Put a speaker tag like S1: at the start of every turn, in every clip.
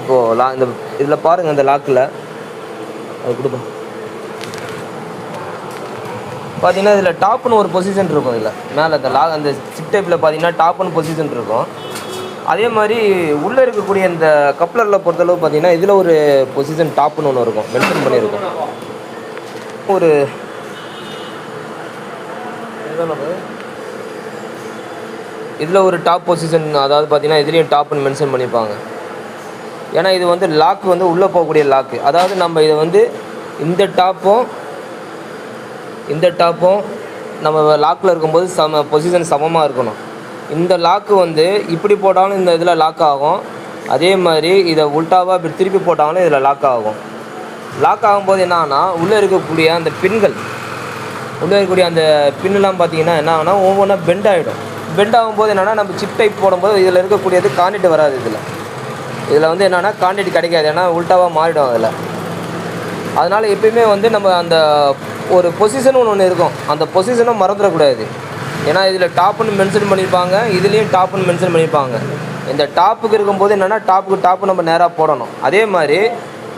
S1: இப்போது இந்த இதில் பாருங்கள், இந்த லாக்கில் அது கொடுப்போம் பார்த்தீங்கன்னா இதில் டாப்புன்னு ஒரு பொசிஷன் இருக்கும். இதில் மேலே அந்த சிப் டைப்பில் பார்த்தீங்கன்னா டாப்புன்னு பொசிஷன் இருக்கும். அதே மாதிரி உள்ளே இருக்கக்கூடிய இந்த கப்ளரில் பொறுத்தளவு பார்த்தீங்கன்னா இதில் ஒரு பொசிஷன் டாப்புன்னு ஒன்று இருக்கும், மென்ஷன் பண்ணியிருக்கும். ஒரு இதில் ஒரு டாப் பொசிஷன், அதாவது பார்த்தீங்கன்னா இதுலேயும் டாப்புன்னு மென்ஷன் பண்ணியிருப்பாங்க. ஏன்னா இது வந்து லாக்கு வந்து உள்ளே போகக்கூடிய லாக்கு. அதாவது நம்ம இதை வந்து இந்த டாப்பும் நம்ம லாக்கில் இருக்கும்போது பொசிஷன் சமமாக இருக்கணும். இந்த லாக்கு வந்து இப்படி போட்டாலும் இந்த இதில் லாக் ஆகும். அதே மாதிரி இதை உல்ட்டாவாக இப்படி திருப்பி போட்டாலும் இதில் லாக் ஆகும். லாக் ஆகும்போது என்னன்னா உள்ளே இருக்கக்கூடிய அந்த பின்கள், உள்ளே இருக்கக்கூடிய அந்த பின்னெலாம் பார்த்தீங்கன்னா என்ன ஆகுனா ஒவ்வொன்றா பெண்ட் ஆகிடும். பெண்ட் ஆகும்போது என்னென்னா நம்ம சிப் டைப் போடும்போது இதில் இருக்கக்கூடியது காண்டிட்டு வராது. இதில் வந்து என்னென்னா காண்டிட்டு கிடைக்காது, ஏன்னா உல்ட்டாவாக மாறிடும் அதில். அதனால் எப்பயுமே வந்து நம்ம அந்த ஒரு பொசிஷன் ஒன்று இருக்கும், அந்த பொசிஷனை மறந்துடக்கூடாது. ஏன்னா இதில் டாப்புன்னு மென்ஷன் பண்ணியிருப்பாங்க, இதுலேயும் டாப்புன்னு மென்ஷன் பண்ணியிருப்பாங்க. இந்த டாப்புக்கு இருக்கும்போது என்னென்னா டாப்பு நம்ம நேராக போடணும். அதே மாதிரி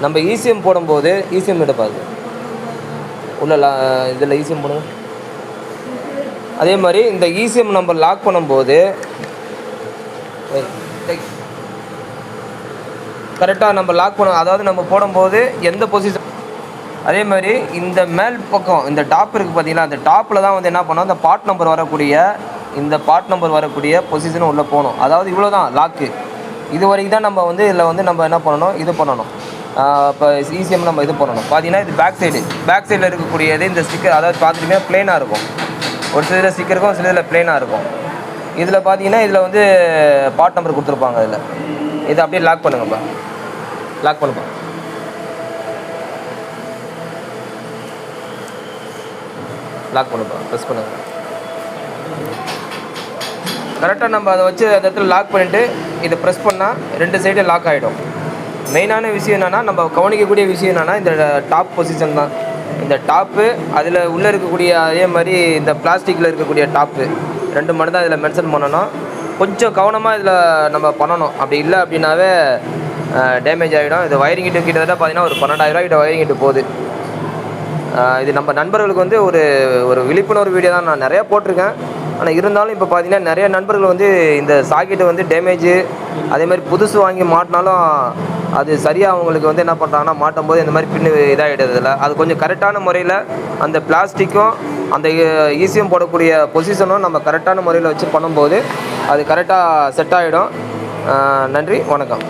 S1: நம்ம ஈசிஎம் போடும்போது ஈசிஎம் எடுப்பாது உள்ள இதில் ஈசிஎம் போடுங்க. அதே மாதிரி இந்த ஈசிஎம் நம்ம லாக் பண்ணும்போது கரெக்டாக நம்ம லாக் பண்ண, அதாவது நம்ம போடும்போது எந்த பொசிஷன். அதே மாதிரி இந்த மேல் பக்கம் இந்த டாப் இருக்குது பார்த்தீங்கன்னா, அந்த டாப்பில் தான் வந்து என்ன பண்ணோம், இந்த பார்ட் நம்பர் வரக்கூடிய பொசிஷனும் உள்ளே போகணும். அதாவது இவ்வளோ தான் லாக்கு. இது வரைக்கும் தான் நம்ம வந்து இதில் வந்து நம்ம என்ன பண்ணணும், இது பண்ணணும். இப்போ ஈஸியாக நம்ம இது பண்ணணும். பார்த்தீங்கன்னா இது பேக் சைடில் இருக்கக்கூடியது இந்த ஸ்டிக்கர், அதாவது பார்த்துட்டுமே ப்ளெயினாக இருக்கும். ஒரு சில இதில் ஸ்டிக்கர் இருக்கும், சில இதில் ப்ளெயினாக இருக்கும். இதில் பார்த்தீங்கன்னா இதில் வந்து பார்ட் நம்பர் கொடுத்துருப்பாங்க. இதை அப்படியே லாக் பண்ணுங்கப்பா, லாக் பண்ணுப்பா. லாக் பண்ணுப்பா, ப்ரெஸ் பண்ணுங்க. கரெக்டாக நம்ம அதை வச்சு அந்த இடத்துல லாக் பண்ணிவிட்டு இதை ப்ரெஸ் பண்ணால் 2 சைடும் லாக் ஆகிடும். மெயினான விஷயம் என்னென்னா, நம்ம கவனிக்கக்கூடிய விஷயம் என்னென்னா இந்த டாப் பொசிஷன் தான். இந்த டாப்பு அதில் உள்ளே இருக்கக்கூடிய, அதே மாதிரி இந்த பிளாஸ்டிக்கில் இருக்கக்கூடிய டாப்பு 2 மட்டும் தான் இதில் மென்ஷன் பண்ணணும். கொஞ்சம் கவனமாக இதில் நம்ம பண்ணணும். அப்படி இல்லை அப்படின்னாவே டேமேஜ் ஆகிடும். இது வயரிங் கிட்டத்தட்ட பார்த்தீங்கன்னா ஒரு 12,000 கிட்ட வயரிங் கிட்ட போகுது. இது நம்ம நண்பர்களுக்கு வந்து ஒரு விழிப்புணர்வு வீடியோ தான். நான் நிறையா போட்டிருக்கேன். ஆனால் இருந்தாலும் இப்போ பார்த்தீங்கன்னா நிறைய நண்பர்கள் வந்து இந்த சாக்கெட்டு வந்து டேமேஜு, அதே மாதிரி புதுசு வாங்கி மாட்டினாலும் அது சரியாக அவங்களுக்கு வந்து என்ன பண்ணுறாங்கன்னா மாட்டும் போது இந்த மாதிரி பின்னு இதாகிடுறதில்ல. அது கொஞ்சம் கரெக்டான முறையில் அந்த பிளாஸ்டிக்கும் அந்த ஈஸியும் போடக்கூடிய பொசிஷனும் நம்ம கரெக்டான முறையில் வச்சு பண்ணும்போது அது கரெக்டாக செட் ஆகிடும். நன்றி, வணக்கம்.